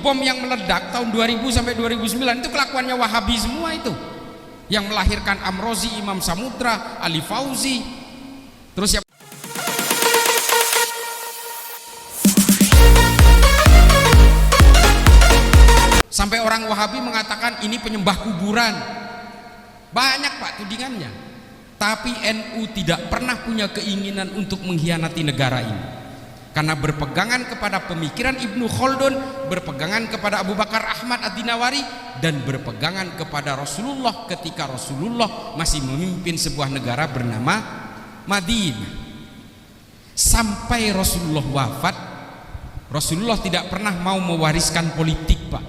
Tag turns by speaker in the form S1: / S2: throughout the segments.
S1: bom yang meledak tahun 2000 sampai 2009 itu kelakuannya Wahabi semua itu, yang melahirkan Amrozi, Imam Samudra, Ali Fauzi, terus siapa? Sampai orang Wahabi mengatakan ini penyembah kuburan. Banyak Pak tudingannya. Tapi NU tidak pernah punya keinginan untuk mengkhianati negara ini, karena berpegangan kepada pemikiran Ibnu Khaldun, berpegangan kepada Abu Bakar Ahmad Ad-Dinawari, dan berpegangan kepada Rasulullah ketika Rasulullah masih memimpin sebuah negara bernama Madinah. Sampai Rasulullah wafat, Rasulullah tidak pernah mau mewariskan politik Pak,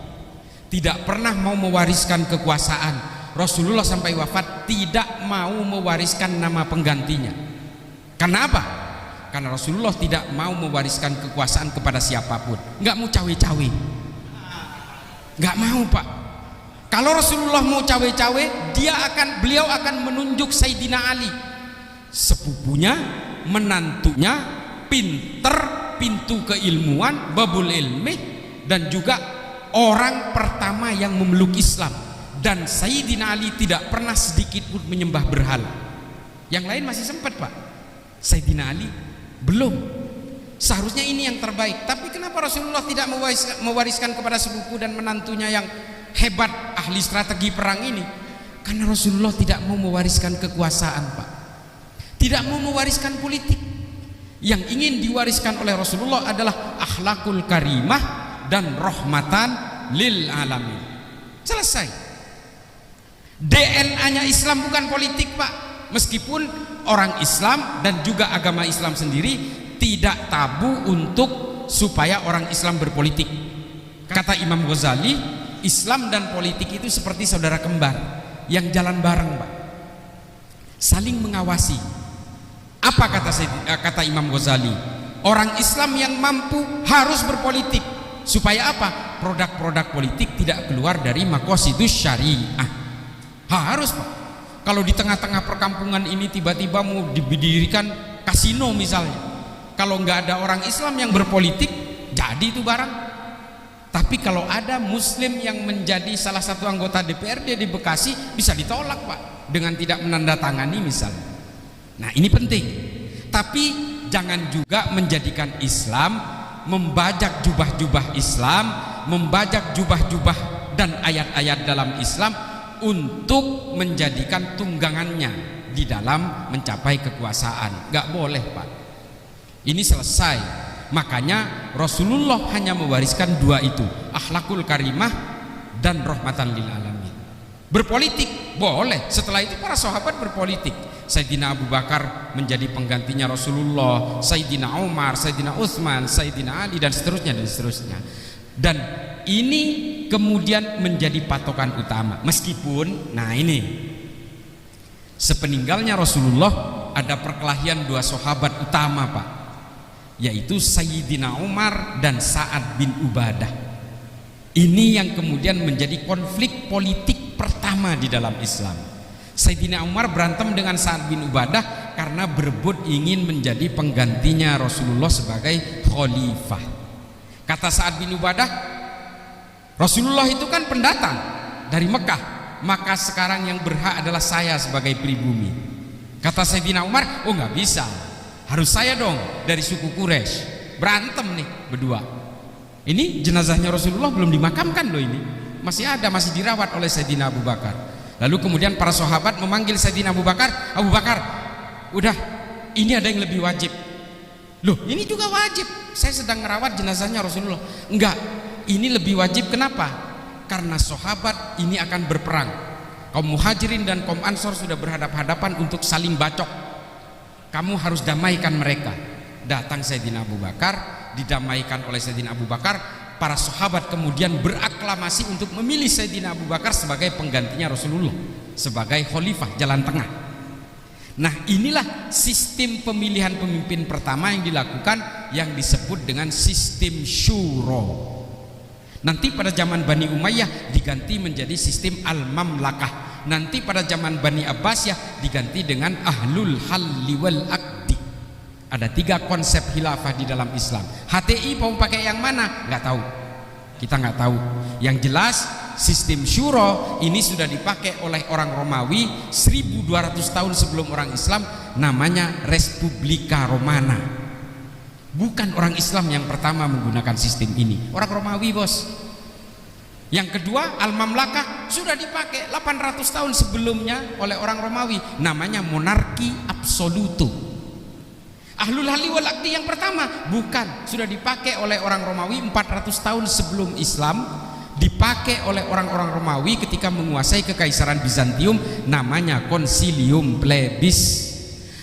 S1: tidak pernah mau mewariskan kekuasaan. Rasulullah sampai wafat tidak mau mewariskan nama penggantinya. Karena apa? Karena Rasulullah tidak mau mewariskan kekuasaan kepada siapapun. Nggak mau cawe-cawe, nggak mau Pak. Kalau Rasulullah mau cawe-cawe, beliau akan menunjuk Sayyidina Ali, sepupunya, menantunya, pinter, pintu keilmuan, babul ilmi, dan juga orang pertama yang memeluk Islam. Dan Sayyidina Ali tidak pernah sedikit pun menyembah berhala. Yang lain masih sempat Pak, Sayyidina Ali belum. Seharusnya ini yang terbaik. Tapi kenapa Rasulullah tidak mewariskan kepada sepupu dan menantunya yang hebat, ahli strategi perang ini? Karena Rasulullah tidak mau mewariskan kekuasaan Pak, tidak mau mewariskan politik. Yang ingin diwariskan oleh Rasulullah adalah akhlakul karimah dan rahmatan lil alamin. Selesai. DNA-nya Islam bukan politik Pak. Meskipun orang Islam dan juga agama Islam sendiri tidak tabu untuk supaya orang Islam berpolitik. Kata Imam Ghazali, Islam dan politik itu seperti saudara kembar yang jalan bareng Pak, saling mengawasi. Apa kata Imam Ghazali? Orang Islam yang mampu harus berpolitik. Supaya apa? Produk-produk politik tidak keluar dari maqasidus syariah. Harus Pak. Kalau di tengah-tengah perkampungan ini tiba-tiba mau didirikan kasino misalnya, kalau nggak ada orang Islam yang berpolitik, jadi itu barang. Tapi kalau ada Muslim yang menjadi salah satu anggota DPRD di Bekasi, bisa ditolak Pak dengan tidak menandatangani misalnya. Nah ini penting. Tapi jangan juga menjadikan Islam, membajak jubah-jubah Islam, membajak jubah-jubah dan ayat-ayat dalam Islam untuk menjadikan tunggangannya di dalam mencapai kekuasaan. Gak boleh Pak. Ini selesai. Makanya Rasulullah hanya mewariskan dua itu, akhlakul karimah dan rahmatan lil alamin. Berpolitik boleh. Setelah itu para sahabat berpolitik. Sayyidina Abu Bakar menjadi penggantinya Rasulullah, Sayyidina Umar, Sayyidina Utsman, Sayyidina Ali, dan seterusnya dan seterusnya. Dan ini kemudian menjadi patokan utama. Meskipun, nah ini, sepeninggalnya Rasulullah ada perkelahian dua sahabat utama Pak, yaitu Sayyidina Umar dan Sa'ad bin Ubadah. Ini yang kemudian menjadi konflik politik pertama di dalam Islam. Sayyidina Umar berantem dengan Sa'ad bin Ubadah karena berebut ingin menjadi penggantinya Rasulullah sebagai khalifah. Kata Sa'ad bin Ubadah, Rasulullah itu kan pendatang dari Mekah, maka sekarang yang berhak adalah saya sebagai pribumi. Kata Sayyidina Umar, oh nggak bisa, harus saya dong dari suku Quraisy. Berantem nih berdua. Ini jenazahnya Rasulullah belum dimakamkan loh, ini masih ada, masih dirawat oleh Sayyidina Abu Bakar. Lalu kemudian para sahabat memanggil Sayyidina Abu Bakar, Abu Bakar, udah, ini ada yang lebih wajib. Loh ini juga wajib, saya sedang merawat jenazahnya Rasulullah. Enggak, ini lebih wajib. Kenapa? Karena sahabat ini akan berperang. Kaum Muhajirin dan kaum Ansor sudah berhadap-hadapan untuk saling bacok. Kamu harus damaikan mereka. Datang Sayyidina Abu Bakar, didamaikan oleh Sayyidina Abu Bakar. Para sahabat kemudian beraklamasi untuk memilih Sayyidina Abu Bakar sebagai penggantinya Rasulullah, sebagai khalifah jalan tengah. Nah inilah sistem pemilihan pemimpin pertama yang dilakukan, yang disebut dengan sistem syuro. Nanti pada zaman Bani Umayyah diganti menjadi sistem al-mamlakah. Nanti pada zaman Bani Abbasiyah diganti dengan ahlul halli wal aqdi. Ada tiga konsep khilafah di dalam Islam. HTI mau pakai yang mana? Nggak tahu. kita nggak tahu. Yang jelas sistem syuro ini sudah dipakai oleh orang Romawi 1200 tahun sebelum orang Islam, namanya Respublika Romana. Bukan orang Islam yang pertama menggunakan sistem ini, orang Romawi bos. Yang kedua, Al-Mamlakah sudah dipakai 800 tahun sebelumnya oleh orang Romawi, namanya monarki absoluto. Ahlul Halli wal Aqdi yang pertama bukan, sudah dipakai oleh orang Romawi 400 tahun sebelum Islam, dipakai oleh orang-orang Romawi ketika menguasai kekaisaran Bizantium, namanya Concilium Plebis.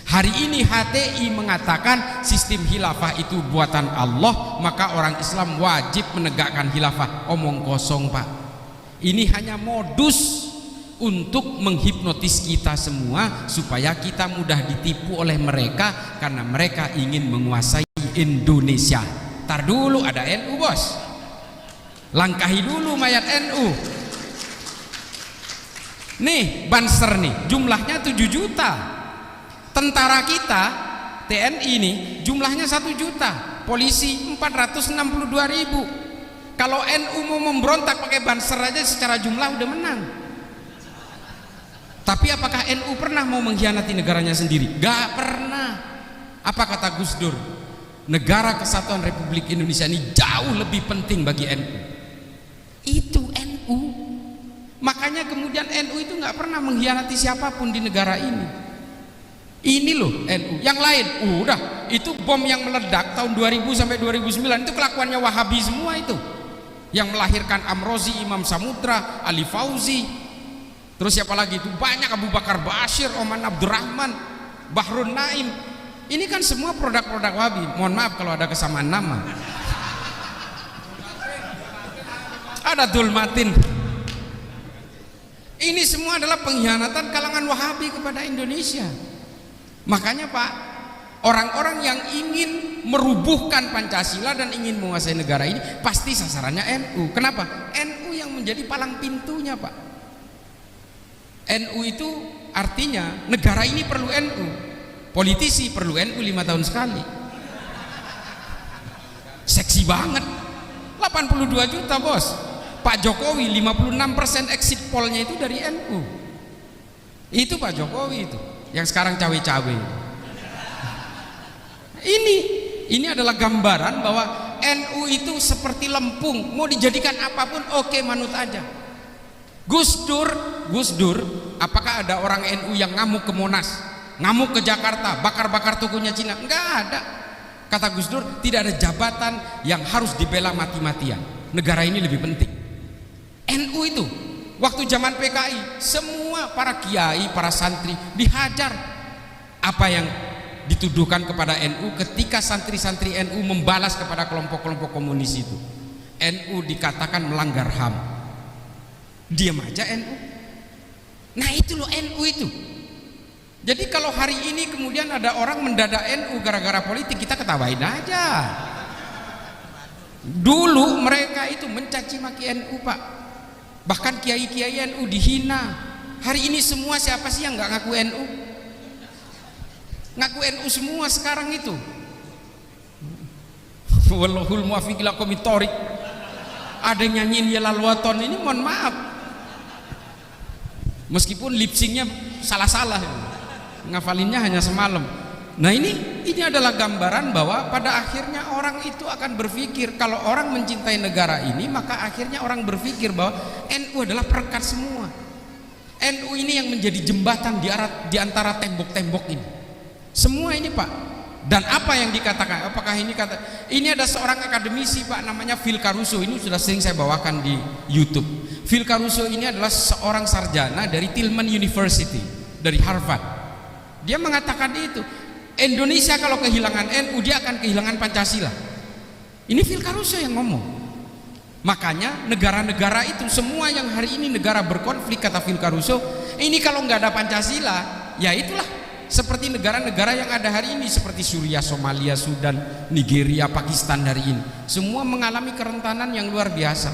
S1: Hari ini HTI mengatakan sistem khilafah itu buatan Allah, maka orang Islam wajib menegakkan khilafah. Omong kosong Pak, ini hanya modus untuk menghipnotis kita semua supaya kita mudah ditipu oleh mereka, karena mereka ingin menguasai Indonesia. Tar dulu, ada NU bos, langkahi dulu mayat NU. Nih Banser nih jumlahnya 7 juta, tentara kita TNI nih jumlahnya 1 juta, polisi 462.000. Kalau NU mau memberontak pakai Banser aja secara jumlah udah menang. Tapi apakah NU pernah mau mengkhianati negaranya sendiri? Gak pernah. Apa kata Gus Dur? Negara Kesatuan Republik Indonesia ini jauh lebih penting bagi NU. Itu NU. Makanya kemudian NU itu gak pernah mengkhianati siapapun di negara ini. Ini loh NU. Yang lain udah, itu bom yang meledak tahun 2000 sampai 2009 itu kelakuannya Wahabi semua itu, yang melahirkan Amrozi, Imam Samudra, Ali Fauzi. Terus siapa lagi itu? Banyak, Abu Bakar Bashir, Oman Abdurrahman, Bahrun Naim. Ini kan semua produk-produk Wahabi. Mohon maaf kalau ada kesamaan nama. Ada Dulmatin. Ini semua adalah pengkhianatan kalangan Wahabi kepada Indonesia. Makanya Pak, orang-orang yang ingin merubuhkan Pancasila dan ingin menguasai negara ini pasti sasarannya NU. Kenapa? NU yang menjadi palang pintunya Pak. NU itu artinya negara ini perlu NU, politisi perlu NU 5 tahun sekali. Seksi banget, 82 juta bos. Pak Jokowi 56% exit pollnya itu dari NU. Itu Pak Jokowi itu, yang sekarang cawe-cawe. Ini adalah gambaran bahwa NU itu seperti lempung, mau dijadikan apapun oke, manut aja. Gus Dur, apakah ada orang NU yang ngamuk ke Monas, ngamuk ke Jakarta, bakar-bakar tokonya Cina? Enggak ada. Kata Gus Dur, tidak ada jabatan yang harus dibela mati-matian. Negara ini lebih penting. NU itu waktu zaman PKI semua para kiai, para santri dihajar. Apa yang dituduhkan kepada NU ketika santri-santri NU membalas kepada kelompok-kelompok komunis itu? NU dikatakan melanggar HAM. Diam aja NU. Nah itu loh NU itu. Jadi kalau hari ini kemudian ada orang mendadak NU gara-gara politik, kita ketawain aja. Dulu mereka itu mencaci maki NU Pak, bahkan kiai-kiai NU dihina. Hari ini semua siapa sih yang nggak ngaku NU? Ngaku NU semua sekarang itu. Wallahul muwaffiq ila aqwamit thoriq. Ada yang nyanyiin ya lalwaton ini, mohon maaf, meskipun lip syncnya salah-salah, ngafalinnya hanya semalam. Nah ini adalah gambaran bahwa pada akhirnya orang itu akan berpikir, kalau orang mencintai negara ini, maka akhirnya orang berpikir bahwa NU adalah perekat semua. NU ini yang menjadi jembatan di antara tembok-tembok ini. Semua ini Pak. Dan apa yang dikatakan? Apakah ini ada seorang akademisi Pak, namanya Phil Caruso. Ini sudah sering saya bawakan di YouTube. Phil Caruso ini adalah seorang sarjana dari Tillman University, dari Harvard. Dia mengatakan itu, Indonesia kalau kehilangan NU dia akan kehilangan Pancasila. Ini Phil Caruso yang ngomong. Makanya negara-negara itu semua yang hari ini negara berkonflik, kata Phil Caruso, ini kalau nggak ada Pancasila, ya itulah seperti negara-negara yang ada hari ini, seperti Suriah, Somalia, Sudan, Nigeria, Pakistan hari ini, semua mengalami kerentanan yang luar biasa.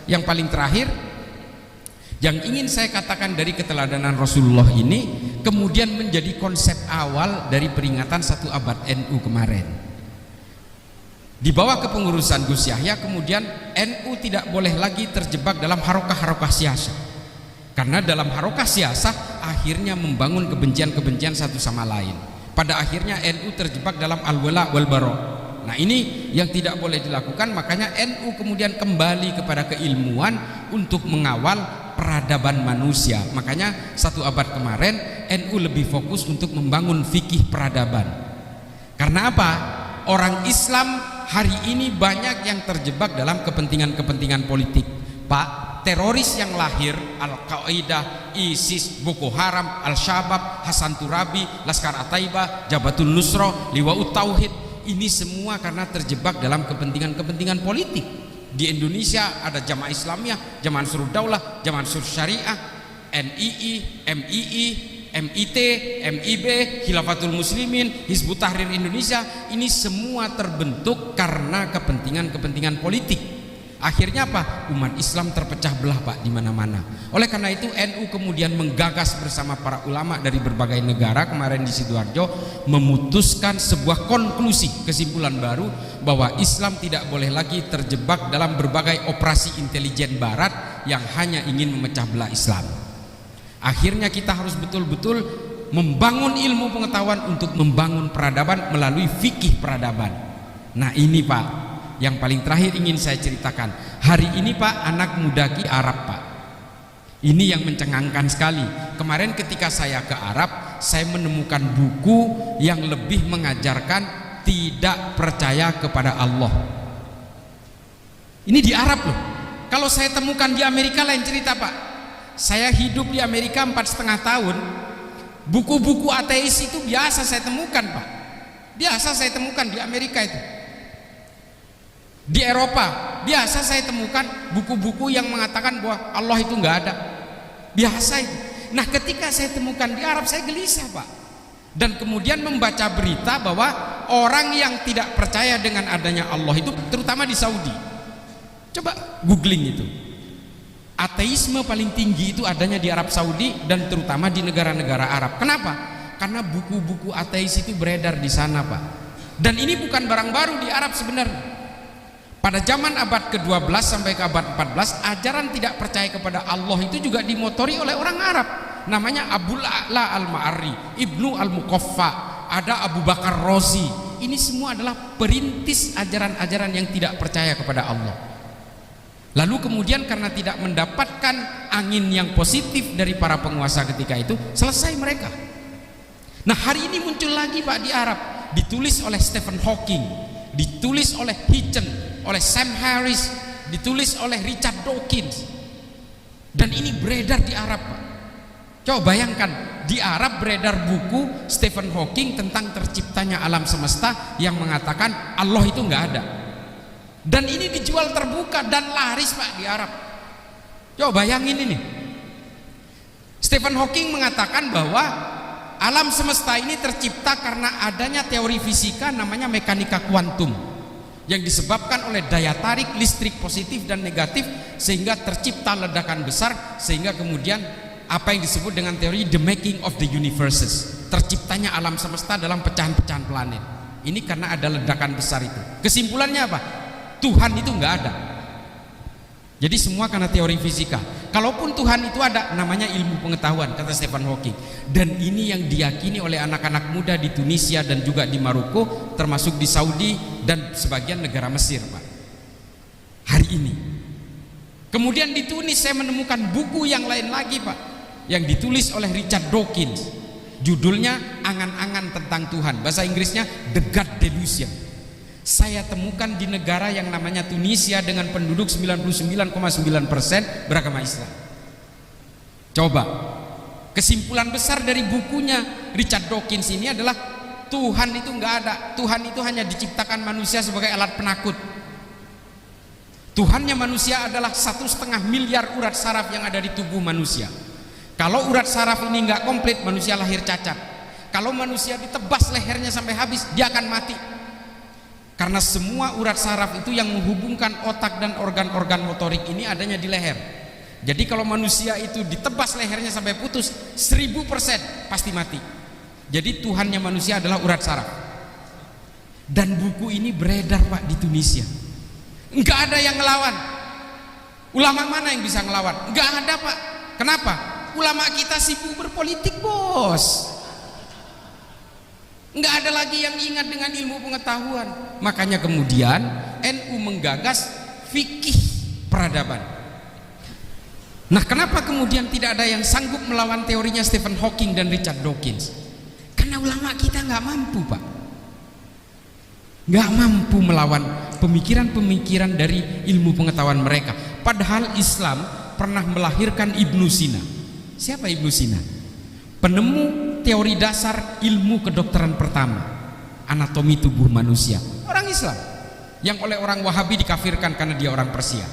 S1: Yang paling terakhir yang ingin saya katakan dari keteladanan Rasulullah ini, kemudian menjadi konsep awal dari peringatan 1 abad NU kemarin. Di bawah kepengurusan Gus Yahya kemudian NU tidak boleh lagi terjebak dalam harokah-harokah siasa, karena dalam harokah siasa akhirnya membangun kebencian-kebencian satu sama lain. Pada akhirnya NU terjebak dalam al-wala wal bara. Nah ini yang tidak boleh dilakukan, makanya NU kemudian kembali kepada keilmuan untuk mengawal peradaban manusia. Makanya 1 abad kemarin NU lebih fokus untuk membangun fikih peradaban. Karena apa? Orang Islam hari ini banyak yang terjebak dalam kepentingan-kepentingan politik. Pak, teroris yang lahir, Al-Qaeda, ISIS, Boko Haram, Al-Shabaab, Hasan Turabi, Laskar At-Taibah, Jabatul Nusra, Liwaut Tauhid, ini semua karena terjebak dalam kepentingan-kepentingan politik. Di Indonesia ada Jamaah Islamiyah, Jamaah Ansarud Daulah, Jamaah Ansarud Syariah, NII, MII, MIT, MIB, Khilafatul Muslimin, Hizbut Tahrir Indonesia. Ini semua terbentuk karena kepentingan-kepentingan politik. Akhirnya apa? Umat Islam terpecah belah Pak di mana-mana. Oleh karena itu NU kemudian menggagas bersama para ulama dari berbagai negara kemarin di Sidoarjo, memutuskan sebuah konklusi, kesimpulan baru bahwa Islam tidak boleh lagi terjebak dalam berbagai operasi intelijen barat yang hanya ingin memecah belah Islam. Akhirnya kita harus betul-betul membangun ilmu pengetahuan untuk membangun peradaban melalui fikih peradaban. Nah ini Pak, yang paling terakhir ingin saya ceritakan. Hari ini Pak, anak muda di Arab Pak, ini yang mencengangkan sekali. Kemarin ketika saya ke Arab, saya menemukan buku yang lebih mengajarkan tidak percaya kepada Allah. Ini di Arab loh. Kalau saya temukan di Amerika lain cerita Pak. Saya hidup di Amerika 4,5 tahun, buku-buku ateis itu biasa saya temukan Pak. Biasa saya temukan di Amerika itu. Di Eropa biasa saya temukan buku-buku yang mengatakan bahwa Allah itu nggak ada. Biasa itu. Nah ketika saya temukan di Arab, saya gelisah Pak. Dan kemudian membaca berita bahwa orang yang tidak percaya dengan adanya Allah itu terutama di Saudi. Coba googling itu. Ateisme paling tinggi itu adanya di Arab Saudi dan terutama di negara-negara Arab. Kenapa? Karena buku-buku ateis itu beredar di sana Pak. Dan ini bukan barang baru di Arab sebenarnya. Pada zaman abad ke-12 sampai ke abad 14, ajaran tidak percaya kepada Allah itu juga dimotori oleh orang Arab. Namanya Abul A'la Al-Ma'arri, Ibnu Al-Muqaffa, ada Abu Bakar Razi. Ini semua adalah perintis ajaran-ajaran yang tidak percaya kepada Allah. Lalu kemudian karena tidak mendapatkan angin yang positif dari para penguasa ketika itu, selesai mereka. Nah hari ini muncul lagi Pak di Arab, ditulis oleh Stephen Hawking, ditulis oleh Hitchens, oleh Sam Harris, ditulis oleh Richard Dawkins, dan ini beredar di Arab Pak. Coba bayangkan, di Arab beredar buku Stephen Hawking tentang terciptanya alam semesta yang mengatakan Allah itu nggak ada. Dan ini dijual terbuka dan laris Pak di Arab. Coba bayangin ini. Stephen Hawking mengatakan bahwa alam semesta ini tercipta karena adanya teori fisika namanya mekanika kuantum, yang disebabkan oleh daya tarik listrik positif dan negatif sehingga tercipta ledakan besar, sehingga kemudian apa yang disebut dengan teori the making of the universes, terciptanya alam semesta dalam pecahan-pecahan planet. Ini karena ada ledakan besar itu. Kesimpulannya apa? Tuhan itu nggak ada. Jadi semua karena teori fisika. Kalaupun Tuhan itu ada, namanya ilmu pengetahuan, kata Stephen Hawking. Dan ini yang diyakini oleh anak-anak muda di Tunisia dan juga di Maroko, termasuk di Saudi dan sebagian negara Mesir Pak, hari ini. Kemudian di Tunis saya menemukan buku yang lain lagi Pak, yang ditulis oleh Richard Dawkins. Judulnya Angan-angan tentang Tuhan, bahasa Inggrisnya The God Delusion. Saya temukan di negara yang namanya Tunisia dengan penduduk 99,9% beragama Islam. Coba, kesimpulan besar dari bukunya Richard Dawkins ini adalah Tuhan itu nggak ada. Tuhan itu hanya diciptakan manusia sebagai alat penakut. Tuhannya manusia adalah 1,5 miliar urat saraf yang ada di tubuh manusia. Kalau urat saraf ini nggak komplit, manusia lahir cacat. Kalau manusia ditebas lehernya sampai habis, dia akan mati. Karena semua urat saraf itu yang menghubungkan otak dan organ-organ motorik ini adanya di leher. Jadi kalau manusia itu ditebas lehernya sampai putus, 1000% pasti mati. Jadi Tuhannya manusia adalah urat saraf. Dan buku ini beredar Pak di Tunisia. Enggak ada yang ngelawan. Ulama mana yang bisa ngelawan? Enggak ada Pak. Kenapa? Ulama kita sibuk berpolitik bos. Enggak ada lagi yang ingat dengan ilmu pengetahuan. Makanya kemudian NU menggagas fikih peradaban. Nah, kenapa kemudian tidak ada yang sanggup melawan teorinya Stephen Hawking dan Richard Dawkins? Karena ulama kita nggak mampu Pak, nggak mampu melawan pemikiran-pemikiran dari ilmu pengetahuan mereka. Padahal Islam pernah melahirkan Ibnu Sina. Siapa Ibnu Sina? Penemu teori dasar ilmu kedokteran pertama, anatomi tubuh manusia. Orang Islam yang oleh orang Wahabi dikafirkan karena dia orang Persia.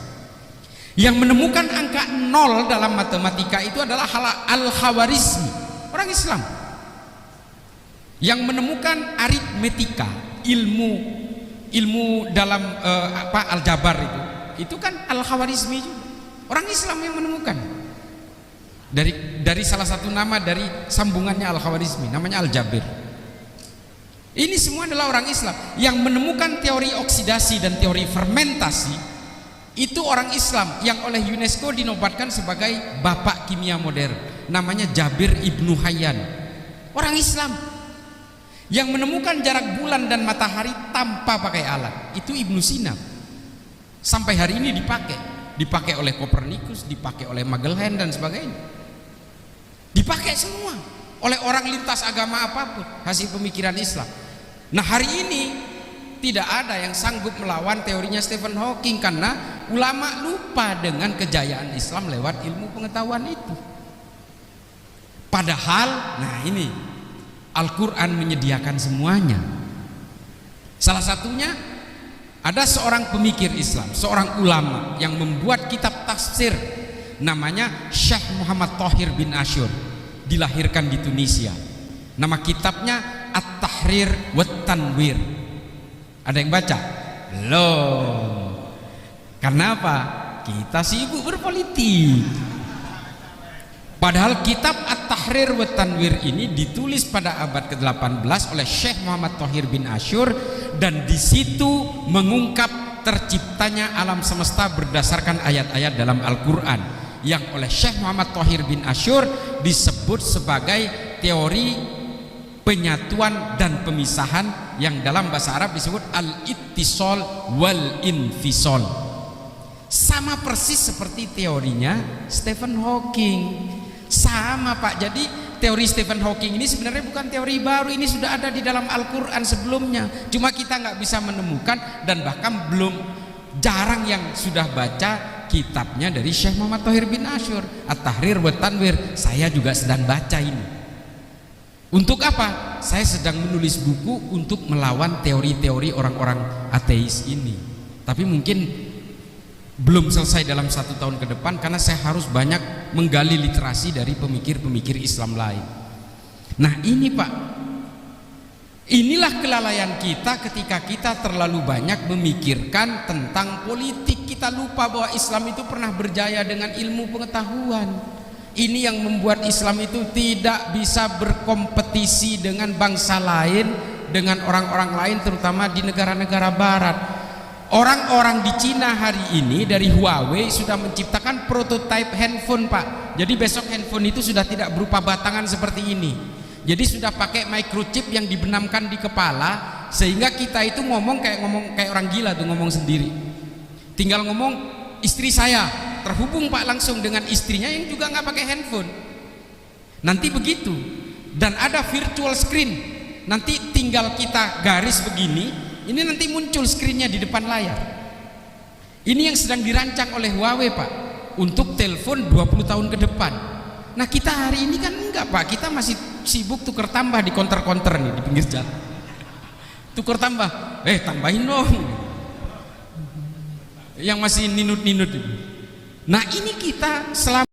S1: Yang menemukan angka 0 dalam matematika itu adalah Al-Khawarizmi, orang Islam. Yang menemukan aritmetika, ilmu dalam aljabar itu kan Al-Khawarizmi juga, orang Islam yang menemukan. Dari salah satu nama dari sambungannya Al-Khawarizmi, namanya Al-Jabir. Ini semua adalah orang Islam. Yang menemukan teori oksidasi dan teori fermentasi itu orang Islam yang oleh UNESCO dinobatkan sebagai bapak kimia modern, namanya Jabir Ibnu Hayyan, orang Islam. Yang menemukan jarak bulan dan matahari tanpa pakai alat itu Ibnu Sina. Sampai hari ini dipakai oleh Kopernikus, dipakai oleh Magellan dan sebagainya, dipakai semua oleh orang lintas agama apapun, hasil pemikiran Islam. Nah, hari ini tidak ada yang sanggup melawan teorinya Stephen Hawking karena ulama lupa dengan kejayaan Islam lewat ilmu pengetahuan itu. Padahal, nah ini Al-Quran menyediakan semuanya. Salah satunya ada seorang pemikir Islam, seorang ulama yang membuat kitab tafsir, namanya Syekh Muhammad Thohir bin Asyur, dilahirkan di Tunisia. Nama kitabnya At-Tahrir wa Tanwir. Ada yang baca? Loh, kenapa? Kita sibuk berpolitik. Padahal kitab At-Tahrir wa Tanwir ini ditulis pada abad ke-18 oleh Syekh Muhammad Thohir bin Asyur, dan di situ mengungkap terciptanya alam semesta berdasarkan ayat-ayat dalam Al-Quran yang oleh Syekh Muhammad Thohir bin Asyur disebut sebagai teori penyatuan dan pemisahan, yang dalam bahasa Arab disebut al-ittisal wal infisal. Sama persis seperti teorinya Stephen Hawking. Sama Pak. Jadi teori Stephen Hawking ini sebenarnya bukan teori baru, ini sudah ada di dalam Al-Quran sebelumnya, cuma kita nggak bisa menemukan, dan bahkan belum, jarang yang sudah baca kitabnya dari Syekh Muhammad Thohir bin Asyur, At-Tahrir wa Tanwir. Saya juga sedang baca ini. Untuk apa? Saya sedang menulis buku untuk melawan teori-teori orang-orang ateis ini. Tapi mungkin belum selesai dalam 1 tahun ke depan, karena saya harus banyak menggali literasi dari pemikir-pemikir Islam lain. Nah ini Pak, inilah kelalaian kita ketika kita terlalu banyak memikirkan tentang politik. Kita lupa bahwa Islam itu pernah berjaya dengan ilmu pengetahuan. Ini yang membuat Islam itu tidak bisa berkompetisi dengan bangsa lain, dengan orang-orang lain, terutama di negara-negara barat. Orang-orang di Cina hari ini dari Huawei sudah menciptakan prototipe handphone Pak. Jadi besok handphone itu sudah tidak berupa batangan seperti ini. Jadi sudah pakai microchip yang dibenamkan di kepala, sehingga kita itu ngomong kayak orang gila tuh, ngomong sendiri. Tinggal ngomong istri saya, terhubung Pak langsung dengan istrinya yang juga nggak pakai handphone. Nanti begitu. Dan ada virtual screen. Nanti tinggal kita garis begini, ini nanti muncul screennya di depan layar. Ini yang sedang dirancang oleh Huawei Pak, untuk telepon 20 tahun ke depan. Nah kita hari ini kan enggak Pak, kita masih sibuk tuker tambah di konter-konter nih di pinggir jalan. Tuker tambah, tambahin dong. Yang masih ninut-ninut. Nah ini kita selama